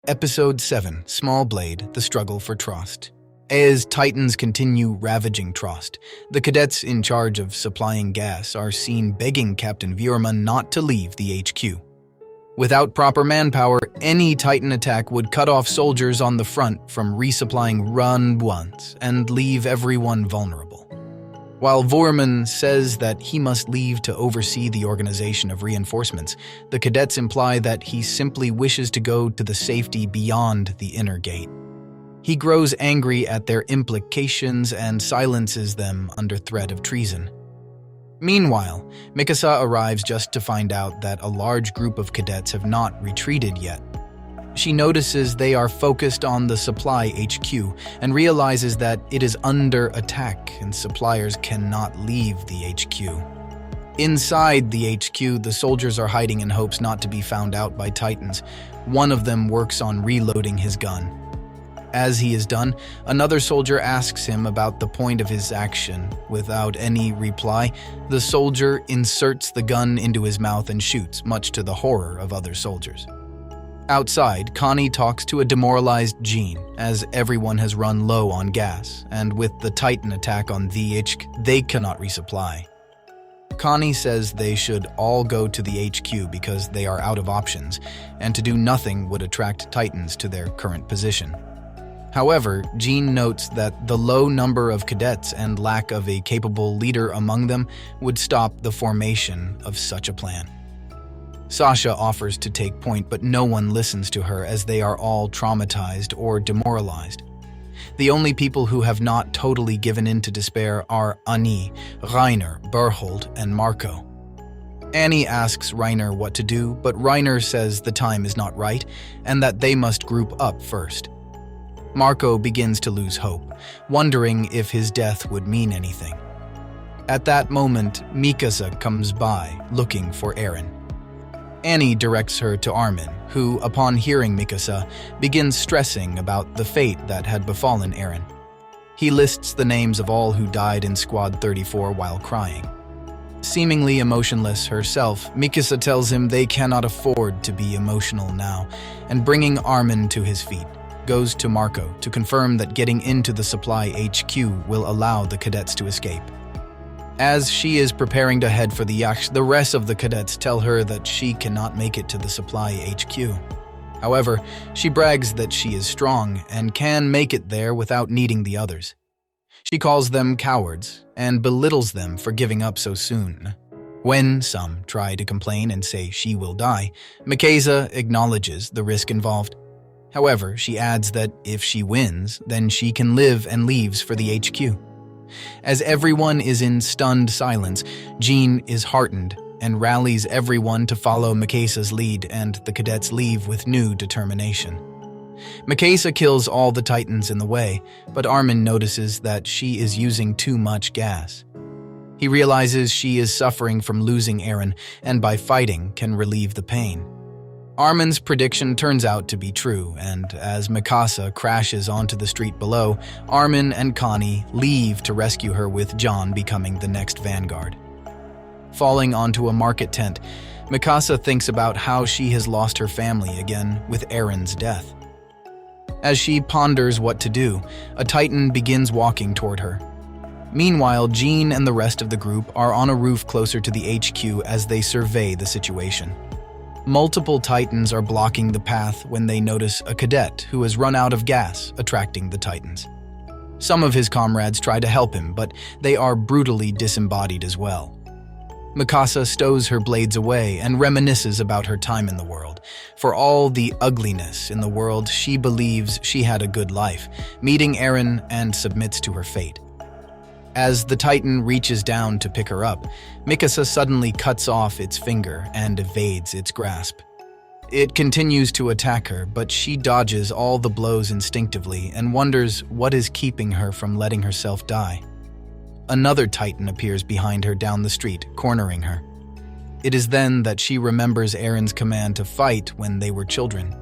Episode 7, Small Blade, The Struggle for Trust. As Titans continue ravaging Trust, the cadets in charge of supplying gas are seen begging Captain Vuurman not to leave the HQ. Without proper manpower, any Titan attack would cut off soldiers on the front from resupplying run once and leave everyone vulnerable. While Vuurman says that he must leave to oversee the organization of reinforcements, the cadets imply that he simply wishes to go to the safety beyond the inner gate. He grows angry at their implications and silences them under threat of treason. Meanwhile, Mikasa arrives just to find out that a large group of cadets have not retreated yet. She notices they are focused on the supply HQ and realizes that it is under attack and suppliers cannot leave the HQ. Inside the HQ, the soldiers are hiding in hopes not to be found out by Titans. One of them works on reloading his gun. As he is done, another soldier asks him about the point of his action. Without any reply, the soldier inserts the gun into his mouth and shoots, much to the horror of other soldiers. Outside, Connie talks to a demoralized Jean, as everyone has run low on gas, and with the Titan attack on the HQ, they cannot resupply. Connie says they should all go to the HQ because they are out of options, and to do nothing would attract Titans to their current position. However, Jean notes that the low number of cadets and lack of a capable leader among them would stop the formation of such a plan. Sasha offers to take point, but no one listens to her as they are all traumatized or demoralized. The only people who have not totally given in to despair are Annie, Reiner, Berhold, and Marco. Annie asks Reiner what to do, but Reiner says the time is not right and that they must group up first. Marco begins to lose hope, wondering if his death would mean anything. At that moment, Mikasa comes by, looking for Eren. Annie directs her to Armin, who, upon hearing Mikasa, begins stressing about the fate that had befallen Eren. He lists the names of all who died in Squad 34 while crying. Seemingly emotionless herself, Mikasa tells him they cannot afford to be emotional now, and bringing Armin to his feet, goes to Marco to confirm that getting into the supply HQ will allow the cadets to escape. As she is preparing to head for the yacht, the rest of the cadets tell her that she cannot make it to the supply HQ. However, she brags that she is strong and can make it there without needing the others. She calls them cowards and belittles them for giving up so soon. When some try to complain and say she will die, Mikasa acknowledges the risk involved. However, she adds that if she wins, then she can live and leaves for the HQ. As everyone is in stunned silence, Jean is heartened and rallies everyone to follow Mikasa's lead, and the cadets leave with new determination. Mikasa kills all the Titans in the way, but Armin notices that she is using too much gas. He realizes she is suffering from losing Eren, and by fighting can relieve the pain. Armin's prediction turns out to be true, and as Mikasa crashes onto the street below, Armin and Connie leave to rescue her, with John becoming the next vanguard. Falling onto a market tent, Mikasa thinks about how she has lost her family again with Eren's death. As she ponders what to do, a Titan begins walking toward her. Meanwhile, Jean and the rest of the group are on a roof closer to the HQ as they survey the situation. Multiple Titans are blocking the path when they notice a cadet who has run out of gas, attracting the Titans. Some of his comrades try to help him, but they are brutally disembodied as well. Mikasa stows her blades away and reminisces about her time in the world. For all the ugliness in the world, she believes she had a good life, meeting Eren, and submits to her fate. As the Titan reaches down to pick her up, Mikasa suddenly cuts off its finger and evades its grasp. It continues to attack her, but she dodges all the blows instinctively and wonders what is keeping her from letting herself die. Another Titan appears behind her down the street, cornering her. It is then that she remembers Eren's command to fight when they were children.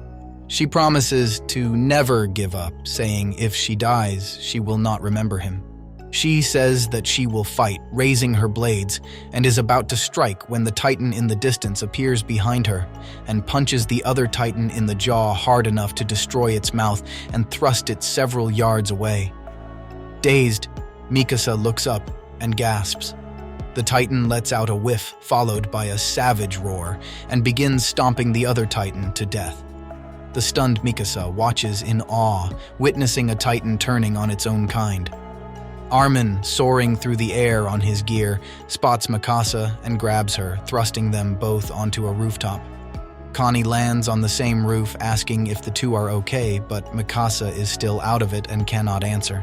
She promises to never give up, saying if she dies, she will not remember him. She says that she will fight, raising her blades, and is about to strike when the Titan in the distance appears behind her and punches the other Titan in the jaw hard enough to destroy its mouth and thrust it several yards away. Dazed, Mikasa looks up and gasps. The Titan lets out a whiff, followed by a savage roar, and begins stomping the other Titan to death. The stunned Mikasa watches in awe, witnessing a Titan turning on its own kind. Armin, soaring through the air on his gear, spots Mikasa and grabs her, thrusting them both onto a rooftop. Connie lands on the same roof, asking if the two are okay, but Mikasa is still out of it and cannot answer.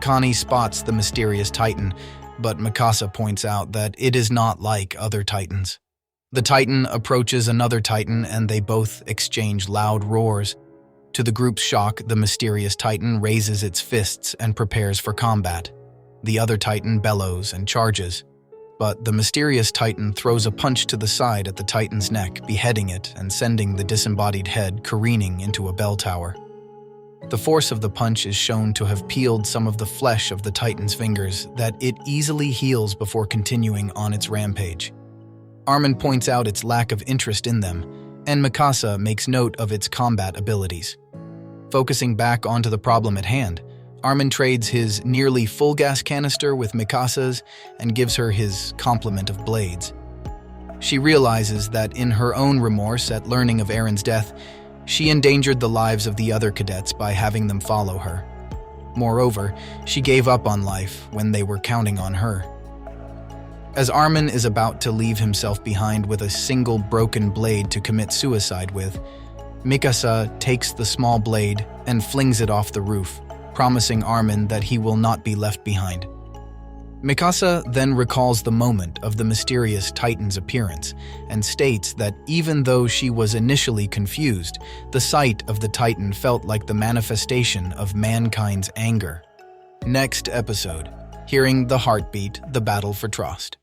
Connie spots the mysterious Titan, but Mikasa points out that it is not like other Titans. The Titan approaches another Titan and they both exchange loud roars. To the group's shock, the mysterious Titan raises its fists and prepares for combat. The other Titan bellows and charges, but the mysterious Titan throws a punch to the side at the Titan's neck, beheading it and sending the disembodied head careening into a bell tower. The force of the punch is shown to have peeled some of the flesh of the Titan's fingers that it easily heals before continuing on its rampage. Armin points out its lack of interest in them, and Mikasa makes note of its combat abilities. Focusing back onto the problem at hand, Armin trades his nearly full gas canister with Mikasa's and gives her his complement of blades. She realizes that in her own remorse at learning of Eren's death, she endangered the lives of the other cadets by having them follow her. Moreover, she gave up on life when they were counting on her. As Armin is about to leave himself behind with a single broken blade to commit suicide with, Mikasa takes the small blade and flings it off the roof, promising Armin that he will not be left behind. Mikasa then recalls the moment of the mysterious Titan's appearance and states that even though she was initially confused, the sight of the Titan felt like the manifestation of mankind's anger. Next episode, Hearing the Heartbeat, the Battle for Trust.